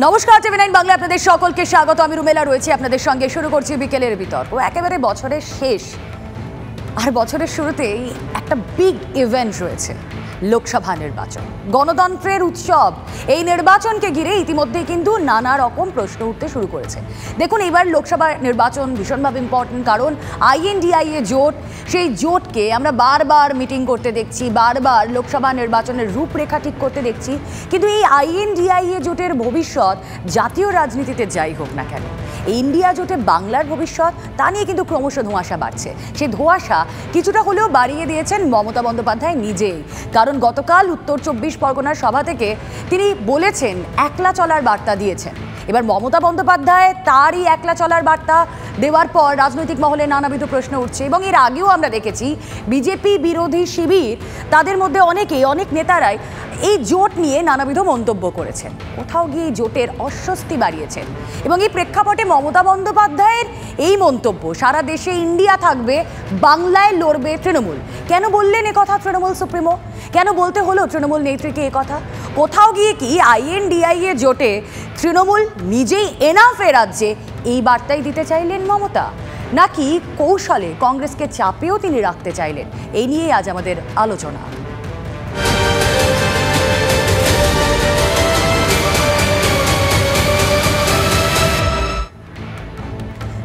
নমস্কার, টিভি9 বাংলা আপনাদের সকলকে স্বাগত। আমি রুমেলা রয়েছি আপনাদের সঙ্গে। শুরু করছি বিকেলের বিতর্ক। একেবারে বছরের শেষ আর বছরের শুরুতেই একটা বিগ ইভেন্ট রয়েছে, লোকসভা নির্বাচন, গণতন্ত্রের উৎসব। এই নির্বাচনকে ঘিরে ইতিমধ্যেই কিন্তু নানা রকম প্রশ্ন উঠতে শুরু করেছে। দেখুন, এবার লোকসভা নির্বাচন ভীষণভাবে ইম্পর্টেন্ট, কারণ INDIA জোট, সেই জোটকে আমরা বারবার মিটিং করতে দেখছি, বারবার লোকসভা নির্বাচনের রূপরেখা ঠিক করতে দেখছি। কিন্তু এই INDIA জোটের ভবিষ্যৎ জাতীয় রাজনীতিতে যাই হোক না কেন, ইন্ডিয়া জোটে বাংলার ভবিষ্যৎ, তা নিয়ে কিন্তু ক্রমশ ধোঁয়াশা বাড়ছে। সেই ধোঁয়াশা কিছুটা হলেও বাড়িয়ে দিয়েছেন মমতা বন্দ্যোপাধ্যায় নিজেই, কারণ গতকাল উত্তর 24 পরগনার সভা থেকে তিনি বলেছেন, একলা চলার বার্তা দিয়েছেন। এবার মমতা বন্দ্যোপাধ্যায় তারই একলা চলার বার্তা দেওয়ার পর রাজনৈতিক মহলে নানাবিধ প্রশ্ন উঠছে। এবং এর আগেও আমরা দেখেছি বিজেপি বিরোধী শিবির, তাদের মধ্যে অনেক নেতারাই এই জোট নিয়ে নানাবিধ মন্তব্য করেছেন, কোথাও গিয়ে জোটের অস্বস্তি বাড়িয়েছেন। এবং এই প্রেক্ষাপটে মমতা বন্দ্যোপাধ্যায়ের এই মন্তব্য, সারা দেশে ইন্ডিয়া থাকবে, বাংলায় লড়বে তৃণমূল। কেন বললেন কথা তৃণমূল সুপ্রিমো? কেন বলতে হলো তৃণমূল নেত্রীকে এ কথা? কোথাও গিয়ে কি INDIA জোটে তৃণমূল নিজেই এনাফ এ রাজ্যে, এই বার্তাই দিতে চাইলেন মমতা, নাকি কৌশলে কংগ্রেসকে চাপেও তিনি রাখতে চাইলেন? এই নিয়েই আজ আমাদের আলোচনা।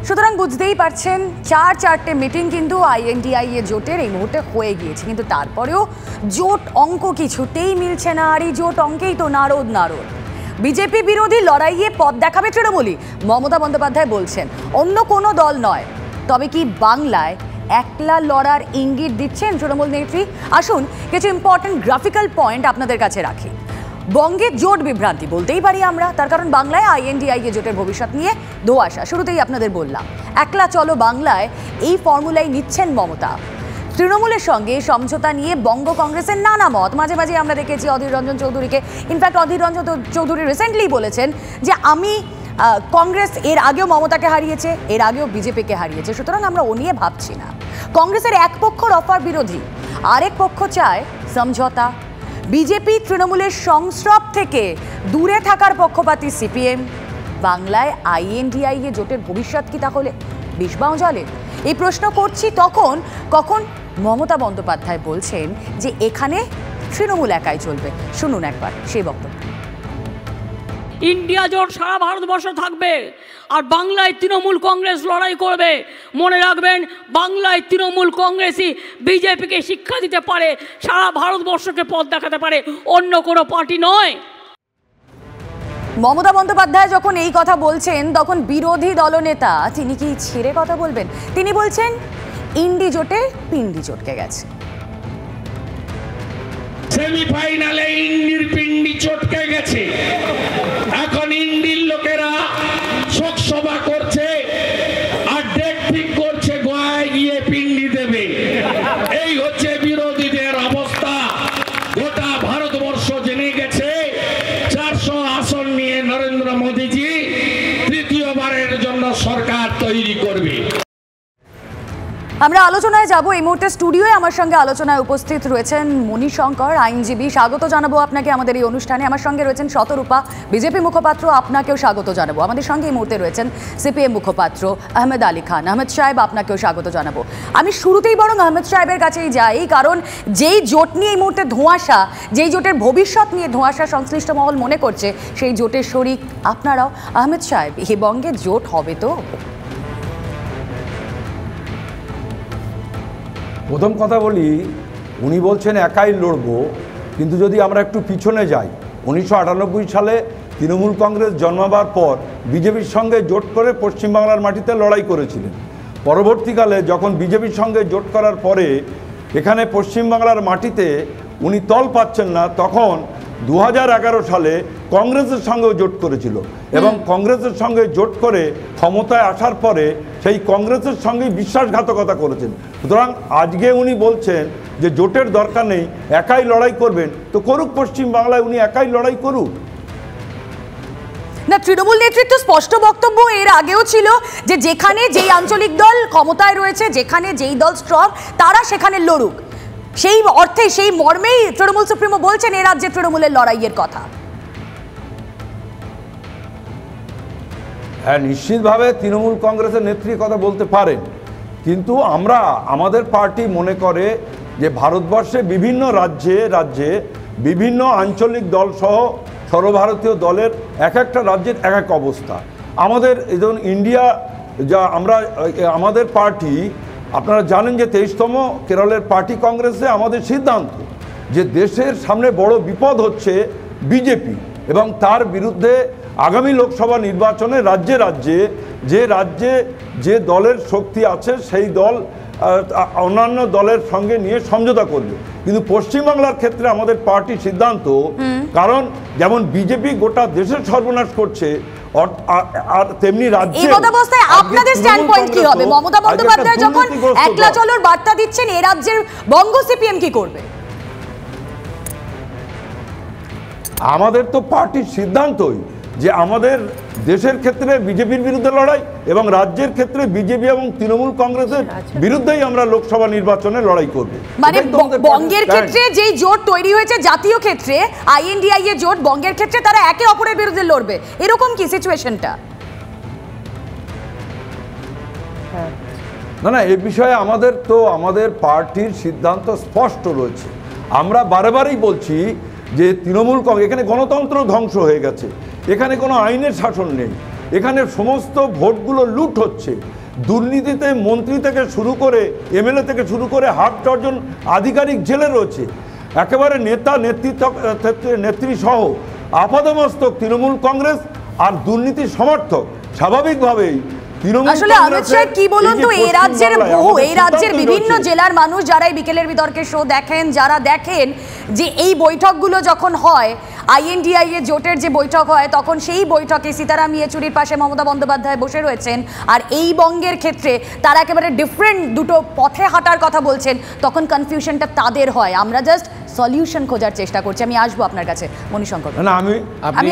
সুতরাং বুঝতেই পারছেন, চারটে মিটিং কিন্তু INDIA জোটের এই মুহূর্তে হয়ে গিয়েছে, কিন্তু তারপরেও জোট অঙ্ক কিছুতেই মিলছে না। আর এই জোট অঙ্কেই তো নারদ। বিজেপি বিরোধী লড়াইয়ে পথ দেখাবে তৃণমূলই, মমতা বন্দ্যোপাধ্যায় বলছেন, অন্য কোনো দল নয়। তবে কি বাংলায় একলা লড়ার ইঙ্গিত দিচ্ছেন তৃণমূল নেত্রী? আসুন কিছু ইম্পর্টেন্ট গ্রাফিক্যাল পয়েন্ট আপনাদের কাছে রাখি। বঙ্গে জোট বিভ্রান্তি বলতেই পারি আমরা, তার কারণ বাংলায় INDIA জোটের ভবিষ্যৎ নিয়ে ধোঁয়াশা। শুরুতেই আপনাদের বললাম, একলা চলো বাংলায়, এই ফর্মুলাই নিচ্ছেন মমতা। তৃণমূলের সঙ্গে সমঝোতা নিয়ে বঙ্গ কংগ্রেসের নানা মত। মাঝে মাঝে আমরা দেখেছি অধীর রঞ্জন চৌধুরীকে, ইনফ্যাক্ট অধীর রঞ্জন চৌধুরী রিসেন্টলি বলেছেন যে আমি কংগ্রেস এর আগেও মমতাকে হারিয়েছে, এর আগেও বিজেপিকে হারিয়েছে, সুতরাং আমরা ও নিয়ে ভাবছি না। কংগ্রেসের এক পক্ষ রফার বিরোধী, আরেক পক্ষ চায় সমঝোতা। বিজেপি তৃণমূলের সংস্রব থেকে দূরে থাকার পক্ষপাতী CPM। বাংলায় INDIA জোটের ভবিষ্যৎ কি তাহলে বিষবাও জলে? এই প্রশ্ন করছি তখন কখন মমতা বন্দ্যোপাধ্যায় বলছেন যে এখানে তৃণমূল একাই চলবে। শুনুন একবার সেই বক্তব্য। ইন্ডিয়া জোট সারা ভারতবর্ষে থাকবে, আর বাংলায় তৃণমূল কংগ্রেস লড়াই করবে। মনে রাখবেন, বাংলায় তৃণমূল কংগ্রেসই বিজেপিকে শিক্ষা দিতে পারে, সারা ভারতবর্ষকে পথ দেখাতে পারে, অন্য কোনো পার্টি নয়। মমতা বন্দ্যোপাধ্যায় যখন এই কথা বলছেন, তখন বিরোধী দলনেতা তিনি কি ছেড়ে কথা বলবেন? তিনি বলছেন ইন্ডি জোটে পিন্ডি চটকে গেছে। সেমিফাইনালে ইন্ডির পিন্ডি চটকে গেছে। এখন ইন্ডির লোকেরা শোক সভা করছে আর ডেট ঠিক করছে, গোয়ায় গিয়ে পিন্ডি দেবে। এই হচ্ছে বিরোধীদের অবস্থা। গোটা ভারতবর্ষ জেনে গেছে 400 আসন নিয়ে নরেন্দ্র মোদীজি তৃতীয়বারের জন্য সরকার তৈরি করবে। আমরা আলোচনায় যাব। এই মুহূর্তে স্টুডিওয়ে আমার সঙ্গে আলোচনায় উপস্থিত রয়েছেন মণিশঙ্কর, আইনজীবী। স্বাগত জানাবো আপনাকে আমাদের এই অনুষ্ঠানে। আমার সঙ্গে রয়েছেন শতরূপা, বিজেপি মুখপাত্র, আপনাকেও স্বাগত জানাবো। আমাদের সঙ্গে এই মুহূর্তে রয়েছেন CPM মুখপাত্র আহমেদ আলী খান। আহমেদ সাহেব, আপনাকেও স্বাগত জানাবো। আমি শুরুতেই বরং আহমেদ সাহেবের কাছেই যাই, কারণ যেই জোট নিয়ে এই মুহূর্তে ধোঁয়াশা, যেই জোটের ভবিষ্যৎ নিয়ে ধোঁয়াশা সংশ্লিষ্ট মহল মনে করছে, সেই জোটের শরিক আপনারাও। আহমেদ সাহেব, এই বঙ্গে জোট হবে তো? প্রথম কথা বলি, উনি বলছেন একাই লড়বো, কিন্তু যদি আমরা একটু পিছনে যাই, 1998 সালে তৃণমূল কংগ্রেস জন্মাবার পর বিজেপির সঙ্গে জোট করে পশ্চিমবাংলার মাটিতে লড়াই করেছিলেন। পরবর্তীকালে যখন বিজেপির সঙ্গে জোট করার পরে এখানে পশ্চিমবাংলার মাটিতে উনি তল পাচ্ছেন না, তখন 2011 সালে কংগ্রেসের সঙ্গেও জোট করেছিল এবং কংগ্রেসের সঙ্গে জোট করে ক্ষমতায় আসার পরে সেই কংগ্রেসের সঙ্গেই বিশ্বাসঘাতকতা করেছেন। সুতরাং আজকে উনি বলছেন যে জোটের দরকার নেই, একাই লড়াই করবেন, তো করুক, পশ্চিমবাংলায় উনি একাই লড়াই করুক না। তৃণমূল নেতৃত্ব স্পষ্ট বক্তব্য এর আগেও ছিল যে যেখানে যেই আঞ্চলিক দল ক্ষমতায় রয়েছে, যেখানে যেই দল স্ট্রং, তারা সেখানে লড়ুক। সেই অর্থে, সেই মর্মেই তৃণমূল সুপ্রিমো বলছেন এ রাজ্যে তৃণমূলের লড়াইয়ের কথা। হ্যাঁ, নিশ্চিতভাবে তৃণমূল কংগ্রেসের নেত্রী কথা বলতে পারেন, কিন্তু আমাদের পার্টি মনে করে যে ভারতবর্ষে বিভিন্ন রাজ্যে বিভিন্ন আঞ্চলিক দল সহ সর্বভারতীয় দলের এক একটা রাজ্যের এক এক অবস্থা। আমাদের যেমন ইন্ডিয়া আমাদের পার্টি, আপনারা জানেন যে 23তম কেরলের পার্টি কংগ্রেসে আমাদের সিদ্ধান্ত যে দেশের সামনে বড় বিপদ হচ্ছে বিজেপি, এবং তার বিরুদ্ধে আগামী লোকসভা নির্বাচনে রাজ্যে যে দলের শক্তি আছে সেই দল অন্যান্য দলের সঙ্গে নিয়ে সমঝোতা করবে। কিন্তু পশ্চিমবাংলার ক্ষেত্রে আমাদের পার্টি সিদ্ধান্ত, কারণ যেমন বিজেপি গোটা দেশের সর্বনাশ করছে, আর তেমনি রাজ্যে আপনাদের স্ট্যান্ড পয়েন্ট কি হবে? মমতা বন্দ্যোপাধ্যায় যখন একলা চলোর বার্তা দিচ্ছেন, এ রাজ্যের বঙ্গ সিপিএম কি করবে? আমাদের তো পার্টির সিদ্ধান্তই যে আমাদের দেশের ক্ষেত্রে বিজেপির বিরুদ্ধে লড়াই, এবং রাজ্যের ক্ষেত্রে বিজেপি এবং তৃণমূল কংগ্রেসের বিরুদ্ধেই আমরা লোকসভা নির্বাচনে লড়াই করব। মানে বঙ্গের ক্ষেত্রে যেই জোট তৈরি হয়েছে জাতীয় ক্ষেত্রে, আইএনডিআই এর জোট, বঙ্গের ক্ষেত্রে তারা একে অপরের বিরুদ্ধে লড়বে, এরকম কি সিচুয়েশনটা? না, এ বিষয়ে আমাদের পার্টির সিদ্ধান্ত স্পষ্ট রয়েছে। আমরা বারবারই বলছি যে তৃণমূল কংগ্রেস, এখানে গণতন্ত্র ধ্বংস হয়ে গেছে, এখানে কোনো আইনের শাসন নেই, এখানে সমস্ত ভোটগুলো লুট হচ্ছে, দুর্নীতিতে মন্ত্রী থেকে শুরু করে এমএলএ থেকে শুরু করে হাফ ডজন আধিকারিক জেলে রয়েছে, একেবারে নেত্রী সহ আপাদমস্তক তৃণমূল কংগ্রেস আর দুর্নীতির সমর্থক। স্বাভাবিকভাবেই আসলে অমিত শাহ কি বলুন তো, এই রাজ্যের বিভিন্ন জেলার মানুষ যারা এই বিকেলের বিতর্কের শো দেখেন, যারা দেখেন যে এই বৈঠকগুলো যখন হয়, আইএনডিআই এর জোটের যে বৈঠক হয়, তখন সেই বৈঠকে সীতারাম ইয়েচুরির পাশে মমতা বন্দ্যোপাধ্যায় বসে রয়েছেন, আর এই বঙ্গের ক্ষেত্রে তারা একেবারে ডিফারেন্ট দুটো পথে হাঁটার কথা বলছেন, তখন কনফিউশনটা তাদের হয়। আমরা জাস্ট সলিউশন খোঁজার চেষ্টা করছি। আমি আসবো আপনার কাছে মণিশঙ্কর। না, আমি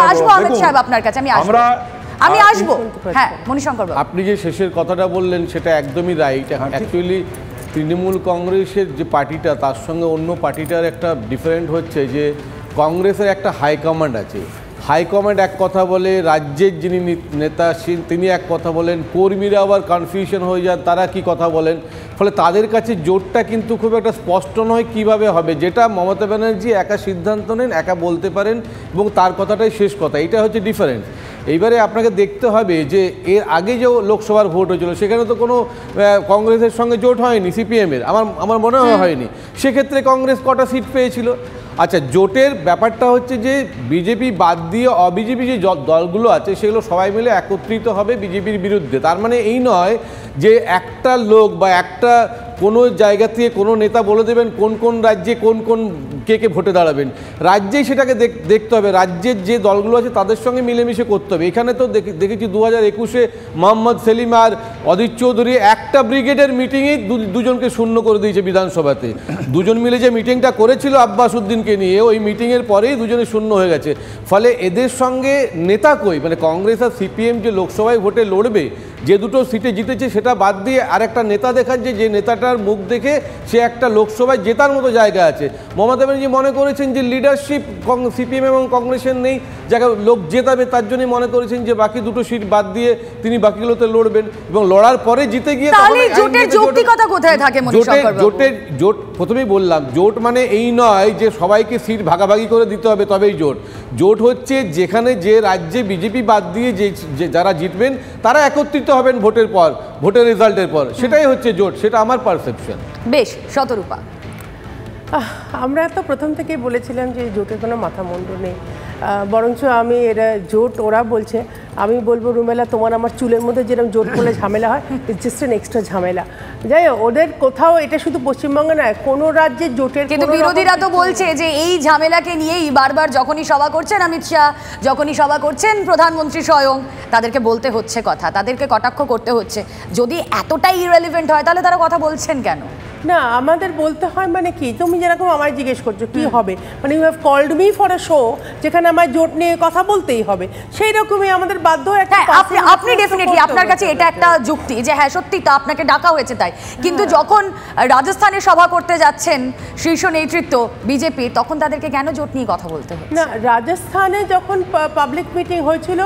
আসবো অমিত সাহেব আপনার কাছে আমি আসবো। হ্যাঁ মণিশঙ্কর, আপনি যে শেষের কথাটা বললেন সেটা একদমই রাইট। অ্যাকচুয়ালি তৃণমূল কংগ্রেসের যে পার্টিটা, তার সঙ্গে অন্য পার্টিটার একটা ডিফারেন্ট হচ্ছে যে কংগ্রেসের একটা হাইকমান্ড আছে, হাইকমান্ড এক কথা বলে, রাজ্যের যিনি নেতা তিনি এক কথা বলেন, কর্মীরা আবার কনফিউশন হয়ে যান তারা কি কথা বলেন, ফলে তাদের কাছে জোটটা কিন্তু খুব একটা স্পষ্ট নয় কিভাবে হবে। যেটা মমতা ব্যানার্জি একা সিদ্ধান্ত নেন, একা বলতে পারেন এবং তার কথাটাই শেষ কথা, এটা হচ্ছে ডিফারেন্স। এইবারে আপনাকে দেখতে হবে যে এর আগে যে লোকসভার ভোট হয়েছিল সেখানে তো কোনো কংগ্রেসের সঙ্গে জোট হয়নি, সিপিএমের আমার মনে হয়নি। সেক্ষেত্রে কংগ্রেস কটা সিট পেয়েছিল? আচ্ছা, জোটের ব্যাপারটা হচ্ছে যে বিজেপি বাদ দিয়ে অবিজেপি যে দলগুলো আছে সেগুলো সবাই মিলে একত্রিত হবে বিজেপির বিরুদ্ধে। তার মানে এই নয় যে একটা লোক বা একটা কোনো জায়গা থেকে কোনো নেতা বলে দেবেন কোন রাজ্যে কোন কে ভোটে দাঁড়াবেন। রাজ্যেই সেটাকে দেখতে হবে, রাজ্যের যে দলগুলো আছে তাদের সঙ্গে মিলেমিশে করতে হবে। এখানে তো দেখেছি 2021-এ মোহাম্মদ সেলিম আর অদিত চৌধুরী একটা ব্রিগেডের মিটিংয়েই দুজনকে শূন্য করে দিয়েছে বিধানসভাতে। দুজন মিলে যে মিটিংটা করেছিল আব্বাস উদ্দিনকে নিয়ে, ওই মিটিংয়ের পরেই দুজনে শূন্য হয়ে গেছে। ফলে এদের সঙ্গে নেতা কই, মানে কংগ্রেস আর সিপিএম যে লোকসভায় ভোটে লড়বে, যে দুটো সিটে জিতেছে সেটা বাদ দিয়ে আরেকটা নেতা দেখাচ্ছে, যে নেতাটার মুখ দেখে সে একটা লোকসভায় জেতার মতো জায়গা আছে। মমতা ব্যানার্জি মনে করেছেন যে লিডারশিপ সিপিএম এবং কংগ্রেসের নেই, যাকে লোক জেতাবে, তার জন্যই মনে করেছেন যে বাকি দুটো সিট বাদ দিয়ে তিনি বাকিগুলোতে লড়বেন, এবং লড়ার পরে জিতে গিয়ে জোট প্রথমেই বললাম, জোট মানে এই নয় যে সবাইকে সিট ভাগাভাগি করে দিতে হবে তবেই জোট। জোট হচ্ছে যেখানে যে রাজ্যে বিজেপি বাদ দিয়ে যে যারা জিতবেন তারা একত্রিত হবেন ভোটের রেজাল্টের পর, সেটাই হচ্ছে জোট। সেটা আমার পারসেপশন। বেশ, শতরূপা, আমরা তো প্রথম থেকেই বলেছিলাম যে জোটের কোনো মাথা মুন্ডু নেই, বরঞ্চ আমি এরা জোট ওরা বলছে, আমি বলবো রুমেলা তোমার আমার চুলের মধ্যে যেরকম জোট করলে ঝামেলা হয়, ইটস জাস্ট এন এক্সট্রা ঝামেলা। যাই হোক, ওদের কোথাও এটা শুধু পশ্চিমবঙ্গে নয়, কোনো রাজ্যের জোটের। কিন্তু বিরোধীরা তো বলছে যে এই ঝামেলাকে নিয়েই বারবার যখনই সভা করছেন অমিত শাহ, যখনই সভা করছেন প্রধানমন্ত্রী স্বয়ং, তাদেরকে বলতে হচ্ছে কথা, তাদেরকে কটাক্ষ করতে হচ্ছে। যদি এতটাই ইররিলেভেন্ট হয় তাহলে তারা কথা বলছেন কেন? না আমাদের বলতে হয় মানে কি, তুমি যেরকম আমায় জিজ্ঞেস করছো কি হবে, মানে you have called me for a show যেখানে আমায় জোট নিয়ে কথা বলতেই হবে, সেই রকমই আমাদের বাধ্য একটা আপনি ডেফিনেটলি আপনার কাছে এটা একটা যুক্তি যে হ্যাঁ সত্যি তো আপনাকে ডাকা হয়েছে তাই, কিন্তু যখন রাজস্থানে সভা করতে যাচ্ছেন শীর্ষ নেতৃত্ব বিজেপি তখন তাদেরকে কেন জোট নিয়ে কথা বলতে হবে? না রাজস্থানে যখন পাবলিক মিটিং হয়েছিল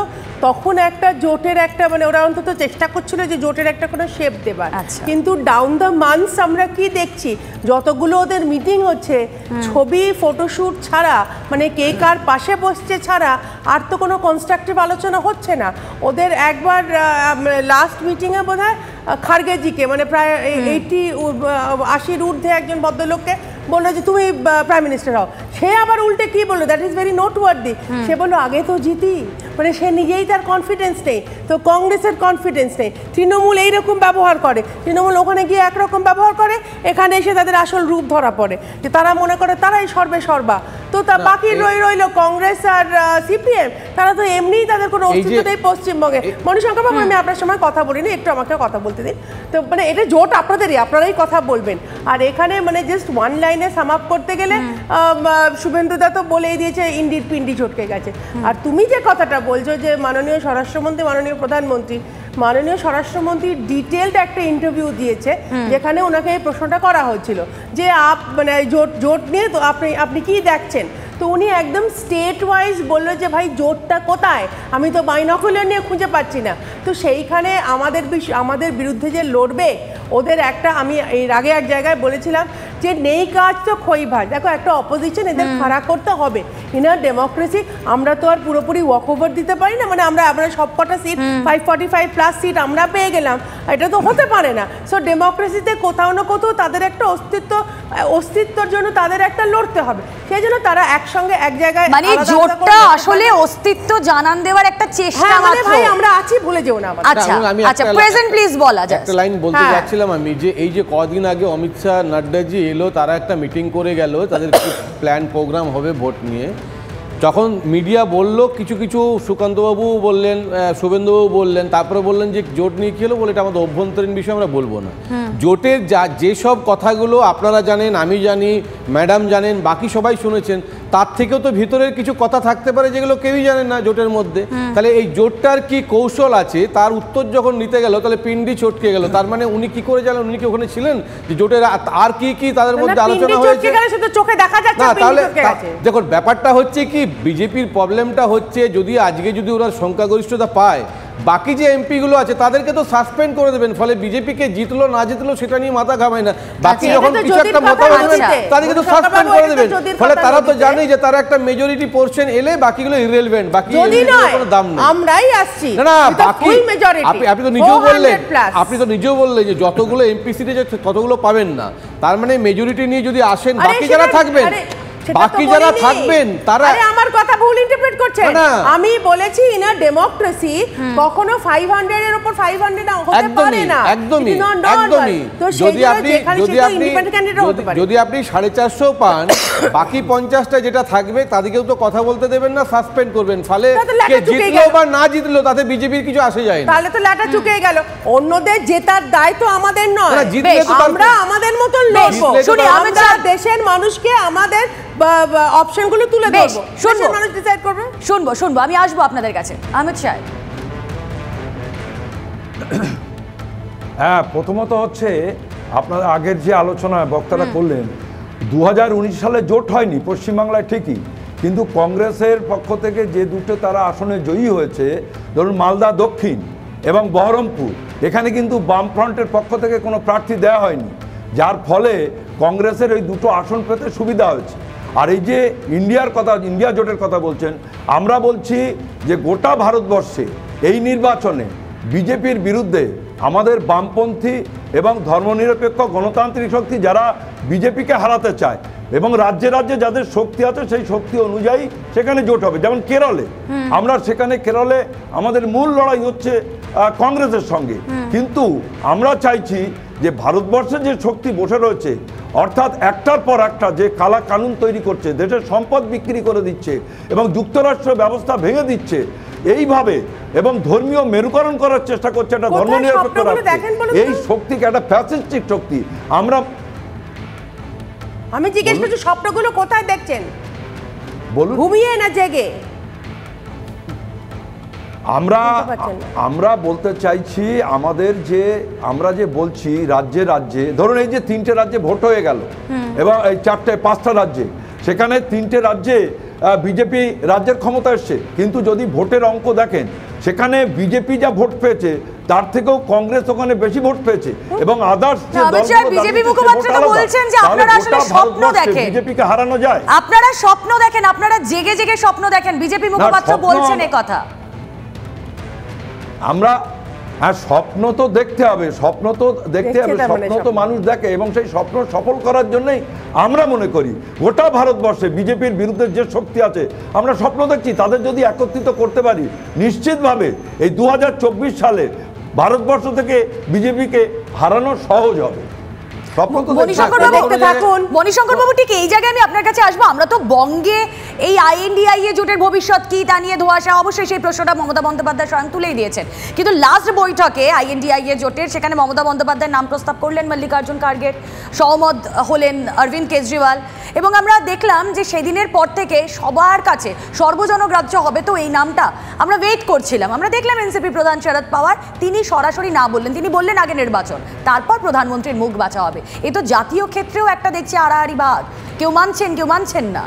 তখন একটা জোটের একটা মানে ওরা অন্তত চেষ্টা করছিল যে জোটের একটা কোনো শেপ দেবার, কিন্তু ডাউন দ্য মান্থস আমরা কি দেখছি যতগুলো ওদের মিটিং হচ্ছে ছবি ফটোশুট ছাড়া, মানে কে কার পাশে বসছে ছাড়া আর তো কোনো কনস্ট্রাকটিভ আলোচনা হচ্ছে না ওদের। একবার লাস্ট মিটিংয়ে বোধহয় খার্গেজিকে মানে প্রায় 80-80 ঊর্ধ্বে একজন ভদ্রলোককে বললো যে তুমি প্রাইম মিনিস্টার হও, সে আবার উল্টে কি বললো, দ্যাট ইজ ভেরি নোটওয়ার্দি, সে বললো আগে তো জিতি, মানে সে নিজেই তার কনফিডেন্স নেই, তো কংগ্রেসের কনফিডেন্স নেই। তৃণমূল এইরকম ব্যবহার করে, তৃণমূল ওখানে গিয়ে একরকম ব্যবহার করে, এখানে এসে তাদের আসল রূপ ধরা পড়ে যে তারা মনে করে তারাই সর্বে সর্বা, তো তা বাকি রইল কংগ্রেস আর সিপিএম, তারা তো এমনিই তাদের কোনো অস্তিত্ব নেই পশ্চিমবঙ্গে। মণিশঙ্কর বাবু আমি আপনার সময় কথা বলিনি, একটু আমাকে কথা বলতে দিন। তো মানে এটা জোট আপনাদেরই, আপনারাই কথা বলবেন, আর এখানে মানে জাস্ট ওয়ান লাইনে সাম আপ করতে গেলে শুভেন্দুদা তো বলেই দিয়েছে ইন্ডির পিন্ডি চটকে গেছে। আর তুমি যে কথাটা বলছো যে মাননীয় স্বরাষ্ট্রমন্ত্রী মাননীয় প্রধানমন্ত্রী, মাননীয় স্বরাষ্ট্রমন্ত্রী ডিটেলড একটা ইন্টারভিউ দিয়েছে যেখানে ওনাকে এই প্রশ্নটা করা হচ্ছিল যে মানে জোট নিয়ে তো আপনি কি দেখছেন, তো উনি একদম স্টেট ওয়াইজ বললো যে ভাই জোটটা কোথায়, আমি তো বাইনকুলার নিয়ে খুঁজে পাচ্ছি না। তো সেইখানে আমাদের বিরুদ্ধে যে লড়বে ওদের একটা, আমি এর আগে এক জায়গায় বলেছিলাম যে নেই কাজ তো খই ভাজ, দেখো একটা অপোজিশন এদের খাড়া করতে হবে। ইন আ ডেমোক্রেসি আমরা তো আর পুরোপুরি ওয়াক ওভার দিতে পারি না, মানে আমরা সবকটা সিট 545+ সিট আমরা পেয়ে গেলাম, এটা তো হতে পারে না। সো ডেমোক্রেসিতে কোথাও না কোথাও তাদের একটা অস্তিত্বর জন্য তাদের একটা লড়তে হবে, সেই জন্য তারা একসঙ্গে এক জায়গায়, মানে জোটটা আসলে অস্তিত্ব জানান দেওয়ার একটা চেষ্টা মাত্র। ভাই আমরা আছি, ভুলে যেও না। আচ্ছা প্রেজেন্ট প্লিজ বলা যায় একটা লাইন বলতে যাচ্ছিলাম আমি, যে এই যে কদিন আগে অমিত শাহ নাড্ডাজি এলো, তারা একটা মিটিং করে গেল, তাদের প্ল্যান প্রোগ্রাম হবে ভোট নিয়ে, যখন মিডিয়া বলল কিছু কিছু সুকান্তবাবু বললেন, শুভেন্দুবাবু বললেন, তারপরে বললেন যে জোট নিয়ে কী হলো বলে এটা আমাদের অভ্যন্তরীণ বিষয়, আমরা বলবো না। জোটের যেসব কথাগুলো আপনারা জানেন, আমি জানি, ম্যাডাম জানেন, বাকি সবাই শুনেছেন, তার থেকেও তো ভিতরের কিছু কথা থাকতে পারে যেগুলো কেউই জানেন না জোটের মধ্যে। তাহলে এই জোটটার কি কৌশল আছে তার উত্তর যখন নিতে গেল তাহলে পিন্ডি চটকে গেল, তার মানে উনি কি করে জানেন, উনি কি ওখানে ছিলেন যে জোটের আর কি কি তাদের মধ্যে আলোচনা হয়েছে? না তাহলে দেখুন ব্যাপারটা হচ্ছে কি, বিজেপির প্রবলেমটা হচ্ছে যদি আজকে যদি ওরা সংখ্যাগরিষ্ঠতা পায়, বাকি যে এমপিগুলো আছে তাদেরকে তো সাসপেন্ড করে দেবেন, ফলে বিজেপিকে জিতলো না জিতলো সেটা নিয়ে মাথা ঘামায় না, বাকি যখন কিছু একটা মতামত দেবেন তাদেরকে তো সাসপেন্ড করে দেবেন, ফলে তারা তো জানে যে তারা একটা মেজরিটি পোরশন এলে বাকিগুলো ইররিলেভেন্ট, বাকি কোনো দাম নেই। আমরাই আসছি না বাকি আপনি তো নিজেও বললেন যে যতগুলো এমপি সিটে ততগুলো পাবেন না, তার মানে মেজরিটি নিয়ে যদি আসেন বাকি যারা থাকবেন তারা আমার কথা ভুল ইন্টারপ্রেট করছেন। আমি বলেছি ইন আ ডেমোক্রেসি কখনো 500 এর উপর 500 হতে পারে না, একদমই। যদি আপনি 450 পান, বাকি 50টা যেটা থাকবে তাদেরকেও তো কথা বলতে দেবেন না, সাসপেন্ড করবেন, ফলে কে জিতলো বা না জিতলো তাতে বিজেপির কিছু আসে যায় না, তাহলে তো ল্যাটা চুকে গেল। অন্যদের জেতার দায়িত্ব আমাদের নয়, আমরা আমাদের মতন লড়বো, আমরা দেশের মানুষকে আমাদের অপশনগুলো তুলে ধরবো, মানুষ ডিসাইড করবে। শুনবো আমি আসবো আপনাদের কাছে। আহমেদ সাহেব, হ্যাঁ প্রথমত হচ্ছে আপনার আগের যে আলোচনা বক্তারা করলেন, 2019 সালে জোট হয়নি পশ্চিমবাংলায় ঠিকই, কিন্তু কংগ্রেসের পক্ষ থেকে যে দুটো তারা আসনে জয়ী হয়েছে, ধরুন মালদা দক্ষিণ এবং বহরমপুর, এখানে কিন্তু বামফ্রন্টের পক্ষ থেকে কোনো প্রার্থী দেওয়া হয়নি, যার ফলে কংগ্রেসের ওই দুটো আসন পেতে সুবিধা হয়েছে। আর এই যে ইন্ডিয়া জোটের কথা বলছেন, আমরা বলছি যে গোটা ভারতবর্ষে এই নির্বাচনে বিজেপির বিরুদ্ধে আমাদের বামপন্থী এবং ধর্মনিরপেক্ষ গণতান্ত্রিক শক্তি যারা বিজেপিকে হারাতে চায়, এবং রাজ্যে রাজ্যে যাদের শক্তি আছে সেই শক্তি অনুযায়ী সেখানে জোট হবে। যেমন কেরলে, আমরা সেখানে কেরলে আমাদের মূল লড়াই হচ্ছে কংগ্রেসের সঙ্গে, কিন্তু আমরা চাইছি যে ভারতবর্ষে যে শক্তি বসে রয়েছে, অর্থাৎ একটার পর একটা যে কালা কানুন তৈরি করছে, দেশের সম্পদ বিক্রি করে দিচ্ছে এবং যুক্তরাষ্ট্র ব্যবস্থা ভেঙে দিচ্ছে এইভাবে, এবং ধর্মীয় মেরুকরণ করার চেষ্টা করছে একটা ধর্মনিরপেক্ষ রাষ্ট্র, এই শক্তিকে একটা ফ্যাসিস্টিক শক্তি আমরা আমি জিজ্ঞেস করছি স্বপ্নগুলো কোথায় দেখছেন, বলুন। ঘুমিয়ে না জেগে? আমরা বলতে চাইছি আমাদের যে আমরা যে বলছি রাজ্যে রাজ্যে ধরুন এই যে 3টে রাজ্যে ভোট হয়ে গেল এবং এই 5টা রাজ্যে, সেখানে 3টে রাজ্যে বিজেপি রাজ্যের ক্ষমতা এসছে, কিন্তু যদি ভোটের অঙ্ক দেখেন সেখানে বিজেপি যা ভোট পেয়েছে তার থেকেও কংগ্রেস ওখানে বেশি ভোট পেয়েছে এবং আদার্স যে বিজেপি মুখপাত্র তো বলছেন যে আপনারা আসলে স্বপ্ন দেখেন, বিজেপিকে হারানো যায়। আপনারা স্বপ্ন দেখেন, আপনারা জেগে জেগে স্বপ্ন দেখেন, বিজেপি মুখপাত্র বলছেন এই কথা। আমরা স্বপ্ন তো দেখতে হবে, স্বপ্ন তো মানুষ দেখে এবং সেই স্বপ্ন সফল করার জন্যই আমরা মনে করি গোটা ভারতবর্ষে বিজেপির বিরুদ্ধে যে শক্তি আছে আমরা স্বপ্ন দেখছি তাদের যদি একত্রিত করতে পারি নিশ্চিতভাবে এই 2024 সালে ভারতবর্ষ থেকে বিজেপিকে হারানো সহজ হবে। মণিশঙ্কর বাবু ঠিক এই জায়গায় আমি আপনার কাছে আসবো। আমরা তো বঙ্গে এই INDIA জোটের ভবিষ্যৎ কি তা নিয়ে ধোঁয়াশা, অবশ্যই সেই প্রশ্নটা মমতা বন্দ্যোপাধ্যায় স্বয়ং তুলেই দিয়েছেন, কিন্তু লাস্ট বৈঠকে INDIA জোটের সেখানে মমতা বন্দ্যোপাধ্যায় নাম প্রস্তাব করলেন মল্লিকার্জুন খাড়গে, সহমত হলেন অরবিন্দ কেজরিওয়াল, এবং আমরা দেখলাম যে সেদিনের পর থেকে সবার কাছে সর্বজনগ্রাহ্য হবে তো এই নামটা। আমরা ওয়েট করছিলাম, আমরা দেখলাম এনসিপি প্রধান শরদ পাওয়ার তিনি সরাসরি না বললেন, তিনি বললেন আগে নির্বাচন, তারপর প্রধানমন্ত্রীর মুখ বাঁচা হবে। এ তো জাতীয় ক্ষেত্রেও একটা দেখছি আড়াআড়ি ভাগ, কেউ মানছেন কেউ মানছেন না।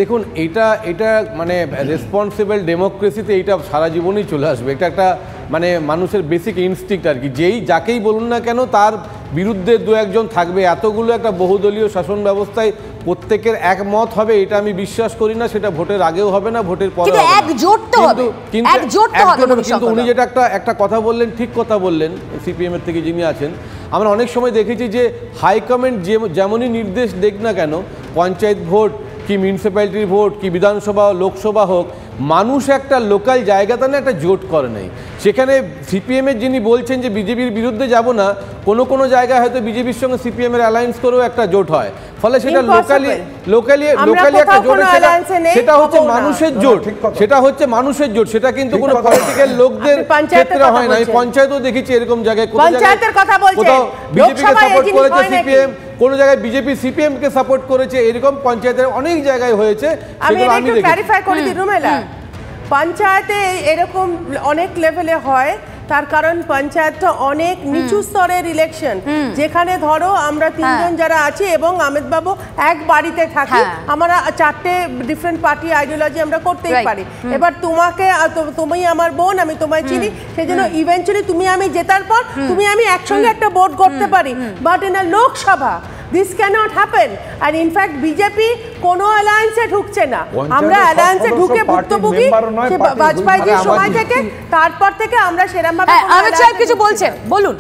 দেখুন এটা মানে রেসপন্সিবল ডেমোক্রেসিতে এইটা সারা জীবনই চলে আসবে। এটা একটা মানে মানুষের বেসিক ইনস্টিংক্ট আর কি, যাকেই বলুন না কেন তার বিরুদ্ধে 2-1 থাকবে। এতগুলো একটা বহুদলীয় শাসন ব্যবস্থায় প্রত্যেকের একমত হবে এটা আমি বিশ্বাস করি না, সেটা ভোটের আগেও হবে না, ভোটের পরে হবে না। কিন্তু উনি যেটা একটা কথা বললেন, ঠিক কথা বললেন, CPM এর থেকে যিনি আছেন, আমরা অনেক সময় দেখেছি যে হাইকমান্ড যেমনই নির্দেশ দেখ না কেন, পঞ্চায়েত ভোট কি মিউনিসিপ্যালিটির ভোট কি বিধানসভা লোকসভা হোক, মানুষ একটা লোকাল জায়গাতে না একটা জোট করে নেই। সেখানে CPM-এর যিনি বলছেন যে বিজেপির বিরুদ্ধে যাব না, কোনো জায়গায় হয়তো বিজেপির সঙ্গে CPM-এর অ্যালায়েন্স করেও একটা জোট হয়, ফলে সেটা লোকালি একটা জোট, সেটা হচ্ছে মানুষের জোট, সেটা কিন্তু কোনো পলিটিক্যাল লোকদের ক্ষেত্রে হয় না। আমি পঞ্চায়েতও দেখেছি এরকম জায়গায় কোথাও বিজেপিকে সাপোর্ট করেছে CPM, কোন জায়গায় বিজেপি CPM-কে সাপোর্ট করেছে, এরকম পঞ্চায়েতের অনেক জায়গায় হয়েছে। আমি একটু ক্ল্যারিফাই করে দিই রুমেলা, পঞ্চায়েতে এরকম অনেক লেভেলে হয়, তার কারণ পঞ্চায়েতটা অনেক নিচু স্তরের ইলেকশন, যেখানে ধরো আমরা 3জন যারা আছি এবং আহমেদ বাবু এক বাড়িতে থাকি, আমরা 4টে ডিফারেন্ট পার্টি আইডিওলজি আমরা করতেই পারি। এবার তুমি আমার বোন, আমি তোমায় চিনি, সেই জন্য ইভেন্চুয়ালি তুমি আমি জেতার পর তুমি আমি একসঙ্গে একটা বোর্ড করতে পারি, but in a Lok Sabha this cannot happen, and in fact BJP কোনো অ্যালায়েন্সে ঢুকছে না। আমরা অ্যালায়েন্সে ঢুকে ভুক্তভোগী বাজপেয়ীর সময় থেকে, তারপর থেকে আমরা সেরকম ভাবে। অমিত সাহেব কিছু বলছেন, বলুন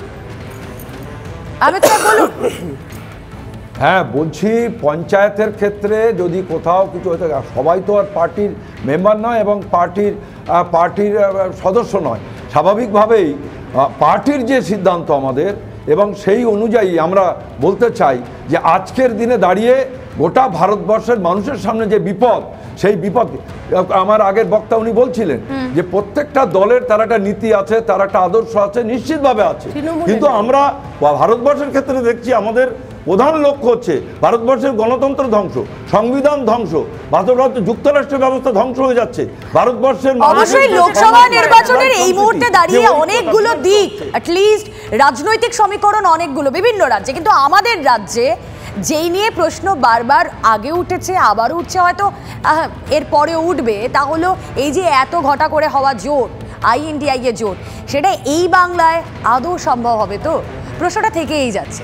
অমিত সাহেব বলুন। হ্যাঁ বলছি, পঞ্চায়েতের ক্ষেত্রে যদি কোথাও কিছু হতে, সবাই তো আর পার্টির মেম্বার নয় এবং পার্টির সদস্য নয়, স্বাভাবিকভাবেই পার্টির যে সিদ্ধান্ত আমাদের, এবং সেই অনুযায়ী আমরা বলতে চাই যে আজকের দিনে দাঁড়িয়ে গোটা ভারতবর্ষের মানুষের সামনে যে বিপদ, সেই বিপদ আমার আগের বক্তা উনি বলছিলেন যে প্রত্যেকটা দলের তার একটা নীতি আছে, তার একটা আদর্শ আছে, নিশ্চিতভাবে আছে, কিন্তু আমরা ভারতবর্ষের ক্ষেত্রে দেখছি আমাদের প্রধান লক্ষ্য হচ্ছে ভারতবর্ষের গণতন্ত্র ধ্বংস, সংবিধান ধ্বংস, ভারতবর্ষ যুক্তরাষ্ট্র ব্যবস্থা ধ্বংস হয়ে যাচ্ছে, ভারতবর্ষের অবশ্যই লোকসভা নির্বাচনের এই মুহূর্তে দাঁড়িয়ে অনেকগুলো দিক, অ্যাটলিস্ট রাজনৈতিক সমীকরণ অনেকগুলো বিভিন্ন রাজ্যে, কিন্তু আমাদের রাজ্যে যেই নিয়ে প্রশ্ন বারবার আগে উঠেছে, আবারও উঠছে, হয়তো এর পরেও উঠবে, তা হলো এই যে এত ঘটা করে হওয়া জোট, INDIA জোট, সেটা এই বাংলায় আদৌ সম্ভব হবে? তো প্রশ্নটা থেকেই যাচ্ছে।